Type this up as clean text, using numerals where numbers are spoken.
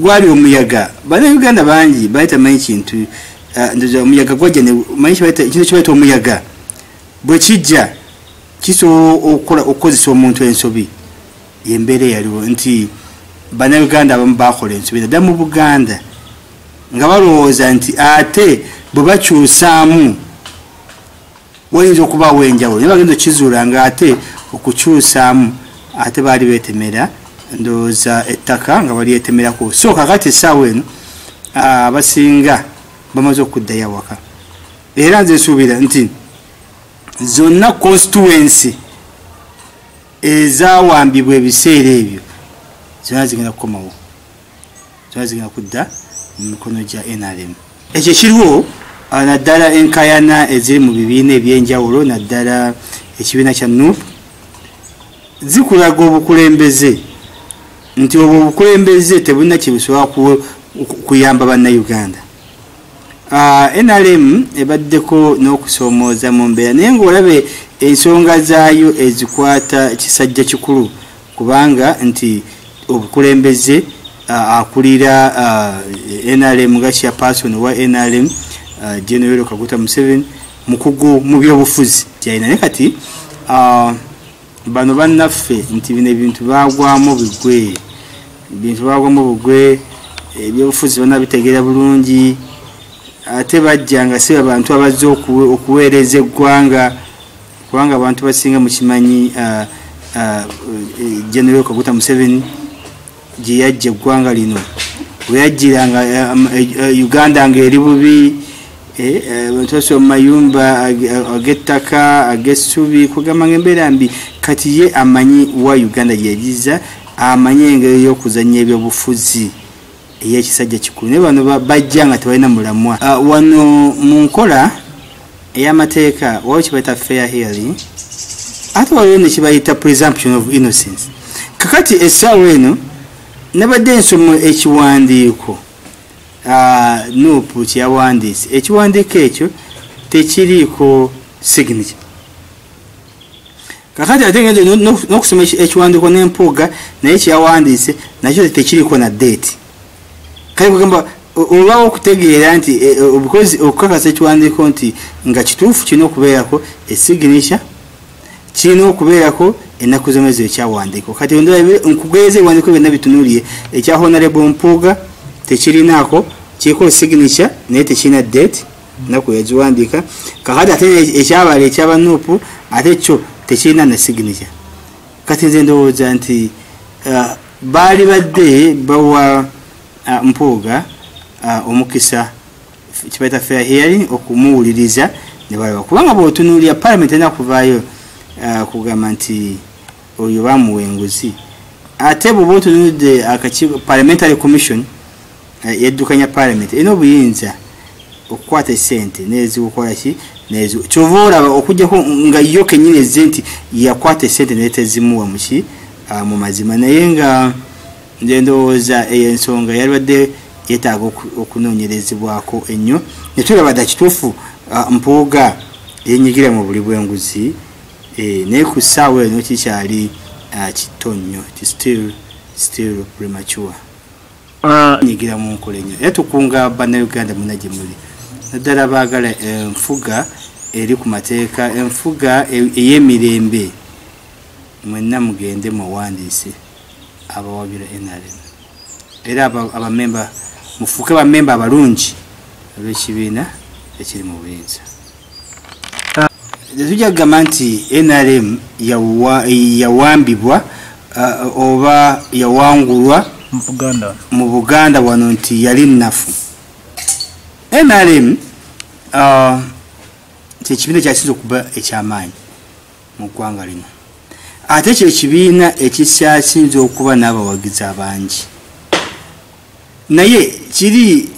gwali omuyaga bana Uganda bangi bayita manyi kintu ndoza omuyaga gwajja ne manyi bayita kintu kibayita omuyaga bwe kijja kiso okola okozesa omuntu ensobi yembere yaliwo nti bana Uganda abamu bakola ensobi dda mu Buganda nga balowooza nti ate bwe bakyusaamu wayinza okubaawo enjawulo naye bagenda okizuula nga ate okukyusaamu ate baali beetemera ndowooza ettaka nga bali etemerako so kakati essaawa eno abasinga bamaze okuddayo awaka era nze nsuubira nti zonna constituency ezawambibwa ebiseera ebyo zonna zigenda kukomawo zonna zigenda kudda mu mikono gya NRM ekyo kiriwo naddala enkayana eziri mu bibiina ebyenjawulo naddala ekibiina kya NUP zikulaga obukulembeze nti obwo obukulembeze tebulina kibusobola kuyamba bannayuganda NRM ebaddeko n'okusoomooza mu mbeera naye ng'olabe ensonga zaayo ezikwata kisajja kikulu kubanga nti obukulembeze akulira NRM nga chairperson wa NRM General Kaguta Museveni mukugu mu byobufuzi kyalina ne kati bano bannaffe nti bino ebintu bagwamu bigwe ebintu bagwamu bugwe ebyobufuzi bana bitegeera bulungi ate bajja nga si abantu abazze okuweereza eggwanga kubanga abantu basinga mu kimanyi General Kaguta Museveni gye yajja eggwanga lino bwe yajjiranga Uganda ng'eri bubi abantu basoma mu mayumba ag'ettaka ag'essubi kugamba ng'embeera mbi kati ye amanyi wa Uganda gye yagiza amanyi engeri y'okuzannya ebyobufuzi ey'ekisajja kikulu naye bano bajja nga tebalina mulamwa wano mu nkola ey'amateeka waliwo kibayita fair hearing ate waliwo ne kibayita presumption of innocence kakati essaawa eno nabadde ensoma ekiwandiiko NUP kyawandiise ekiwandiiko ekyo tekiriiko signature kakati ate ngende n'okusoma ekiwandiiko n'Empuuga naye kyawandiise nakyo tekiriiko na date kale kugamba olwawo okutegeera nti okukakasa ekiwandiiko nti nga kituufu kirina okubeerako esignature kirina okubeerako ennaku z'omwezi ekyawandiiko kati nkugeeza ebiwandiiko byonna bitunuulire ekya Honorable Mpuuga tekirinaako kiriko signature naye tekirina date ennaku yagiwandiika kakati ate ekyabala ekyaba NUP ate kyo tekirina na signature kati nze ndowooza nti baali badde bawa Mpuuga omukisa kibayita fair hearing okumuwuliriza ne balaba kubanga bw'otunuulira parliament erina kuvaayo kugamba nti oyo bamuwa enguzi ate bw'oba otunulidde parliamentary commission yeddukanya parliament erina obuyinza okukwata essente n'ezikukola ki kyova olaba okuggyako nga yo kennyini ezze nti yakwata essente naye tezimuwa muki mu mazima naye nga nze ndowooza eyo ensonga yalibadde yeetaaga okunoonyerezebwako ennyo ne tulaba dda kituufu Mpuuga yenyigira mu buli bw'enguzi naye ku ssaawa eno kikyali kito nnyo still premature nyigira mu nkola ennyo era tukunga bannayuganda muna gye muli naddala baagala enfuga eri ku mateeka enfuga ey'emirembe mwenna mugende muwandiise abawabira NRM era abamemba mufuuke bamemba abalungi ab'ekibiina ekiri mu buyinza tujja kugamba nti NRM yawambibwa oba yawangulwa mu Buganda wano nti yali nnafu NRM kyekibiina kyasinza okuba ekyamaanyi mu ggwanga lino ate kyekibiina ekikyasinza okuba n'abawagizi abangi naye kiri